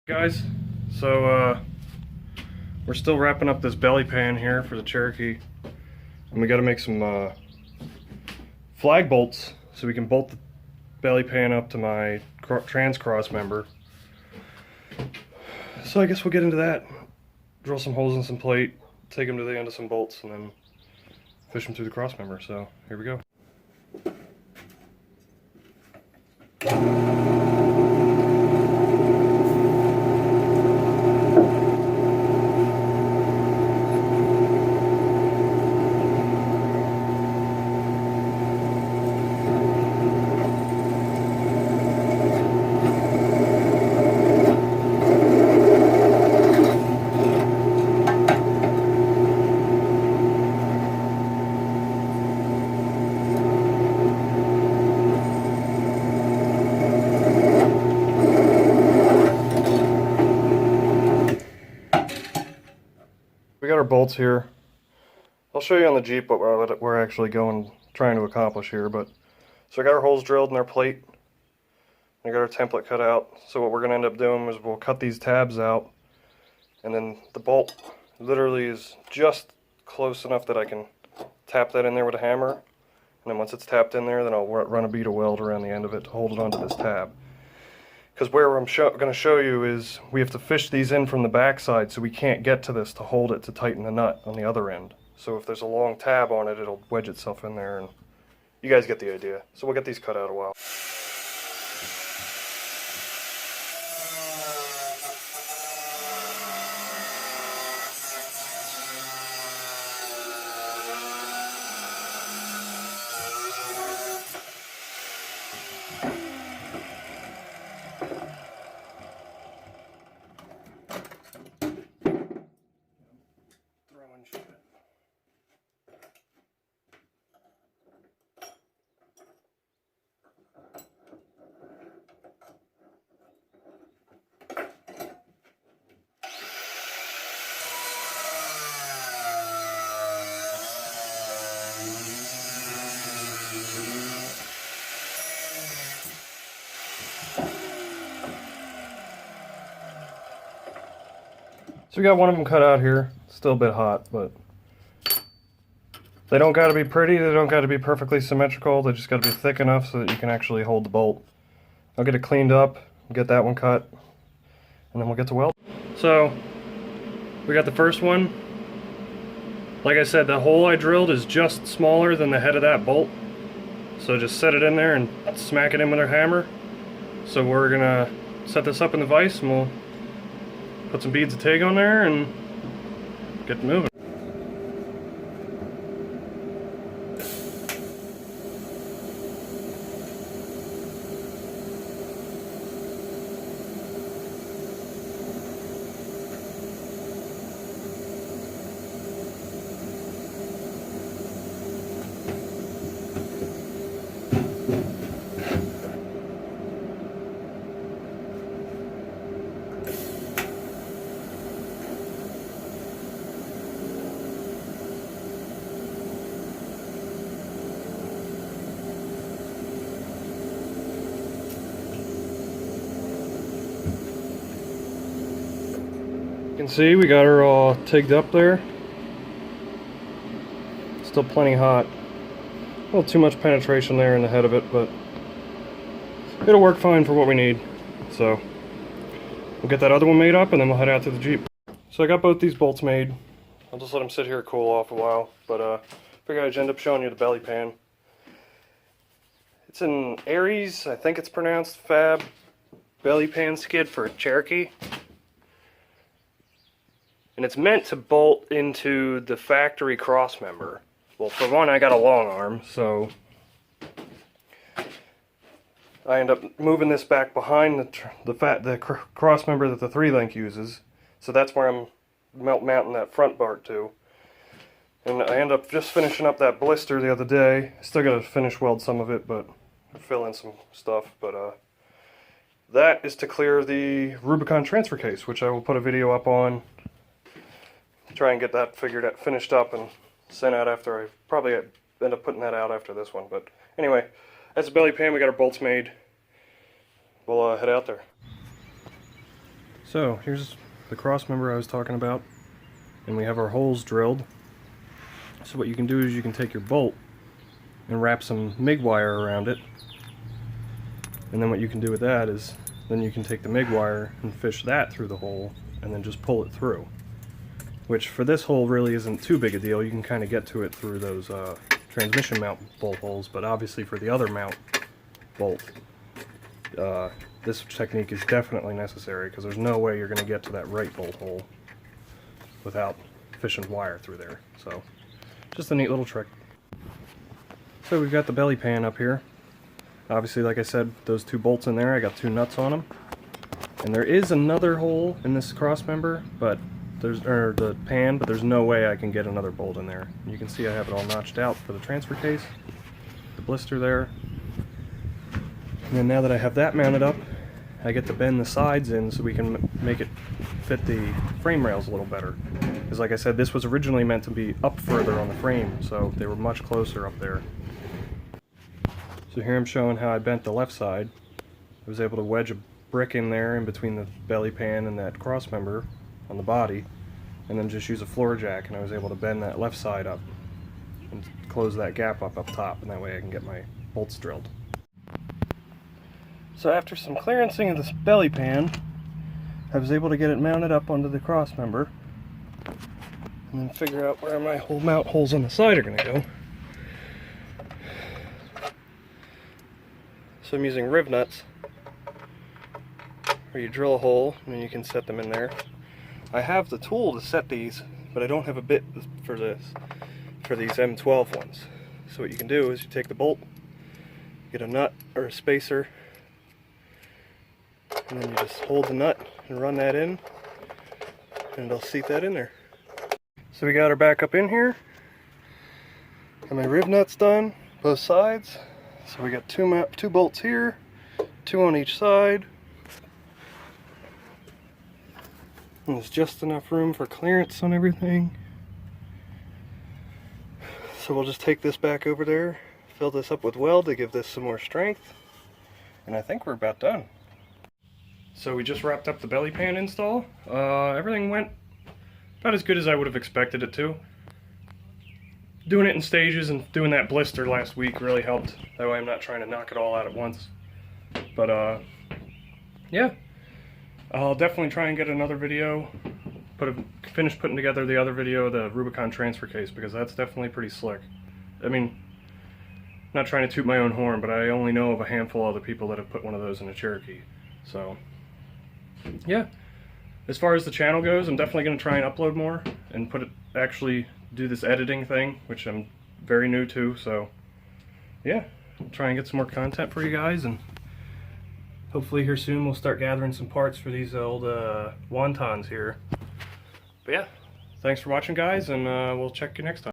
Guys, so we're still wrapping up this belly pan here for the Cherokee, and we got to make some flag bolts so we can bolt the belly pan up to my trans cross member. So I guess we'll get into that, drill some holes in some plate, take them to the end of some bolts, and then fish them through the cross member. So here we go. We got our bolts here. I'll show you on the Jeep what we're actually trying to accomplish here. But so I got our holes drilled in our plate. I got our template cut out. So what we're going to end up doing is we'll cut these tabs out, and then the bolt literally is just close enough that I can tap that in there with a hammer. And then once it's tapped in there, then I'll run a bead of weld around the end of it to hold it onto this tab. Because where I'm going to show you is we have to fish these in from the back side, so we can't get to this to hold it to tighten the nut on the other end. So if there's a long tab on it, it'll wedge itself in there, and you guys get the idea. So we'll get these cut out a while. So we got one of them cut out here. Still a bit hot, but they don't got to be pretty. They don't got to be perfectly symmetrical. They just got to be thick enough so that you can actually hold the bolt. I'll get it cleaned up, get that one cut, and then we'll get to weld. So we got the first one. Like I said, the hole I drilled is just smaller than the head of that bolt. So just set it in there and smack it in with our hammer. So we're gonna set this up in the vise, and we'll put some beads of TIG on there and get moving. You can see we got her all tigged up there. Still plenty hot. A little too much penetration there in the head of it, but it'll work fine for what we need. So we'll get that other one made up, and then we'll head out to the Jeep. So I got both these bolts made. I'll just let them sit here and cool off a while, but figured I'd end up showing you the belly pan. It's an Aries, I think it's pronounced, Fab belly pan skid for a Cherokee. And it's meant to bolt into the factory cross member. Well, for one, I got a long arm, so I end up moving this back behind the cross member that the 3-link uses. So that's where I'm mounting that front bar to. And I end up just finishing up that blister the other day. Still got to finish weld some of it, but fill in some stuff. But that is to clear the Rubicon transfer case, which I will put a video up on. Try and get that finished up and sent out after I probably end up putting that out after this one. But anyway, that's the belly pan. We got our bolts made. We'll head out there. So here's the cross member I was talking about, and we have our holes drilled. So what you can do is you can take your bolt and wrap some MIG wire around it, and then what you can do with that is then you can take the MIG wire and fish that through the hole and then just pull it through, which for this hole really isn't too big a deal. You can kind of get to it through those transmission mount bolt holes, but obviously for the other mount bolt, this technique is definitely necessary, because there's no way you're going to get to that right bolt hole without fishing wire through there. So just a neat little trick. So we've got the belly pan up here. Obviously, like I said, those two bolts in there, I got two nuts on them. And there is another hole in this cross member, but the pan, but there's no way I can get another bolt in there. You can see I have it all notched out for the transfer case, the blister there. And then now that I have that mounted up, I get to bend the sides in so we can make it fit the frame rails a little better. Because like I said, this was originally meant to be up further on the frame, so they were much closer up there. So here I'm showing how I bent the left side. I was able to wedge a brick in there in between the belly pan and that cross member on the body, and then just use a floor jack, and I was able to bend that left side up and close that gap up top, and that way I can get my bolts drilled. So after some clearancing of this belly pan, I was able to get it mounted up onto the cross member, and then figure out where my whole mount holes on the side are going to go. So I'm using riv nuts, where you drill a hole and then you can set them in there. I have the tool to set these, but I don't have a bit for these M12 ones. So what you can do is you take the bolt, get a nut or a spacer, and then you just hold the nut and run that in, and it'll seat that in there. So we got our back up in here, and my riv nuts done, both sides. So we got two bolts here, two on each side. And there's just enough room for clearance on everything. So we'll just take this back over there, fill this up with weld to give this some more strength, and I think we're about done. So we just wrapped up the belly pan install. Everything went about as good as I would have expected it to. Doing it in stages and doing that blister last week really helped. That way I'm not trying to knock it all out at once. But yeah, I'll definitely try and get another video, finish putting together the other video, the Rubicon transfer case, because that's definitely pretty slick. I mean, not trying to toot my own horn, but I only know of a handful of other people that have put one of those in a Cherokee. So yeah, as far as the channel goes, I'm definitely going to try and upload more and actually do this editing thing, which I'm very new to. So yeah, I'll try and get some more content for you guys, and hopefully here soon we'll start gathering some parts for these old wontons here. But yeah, thanks for watching, guys, and we'll check you next time.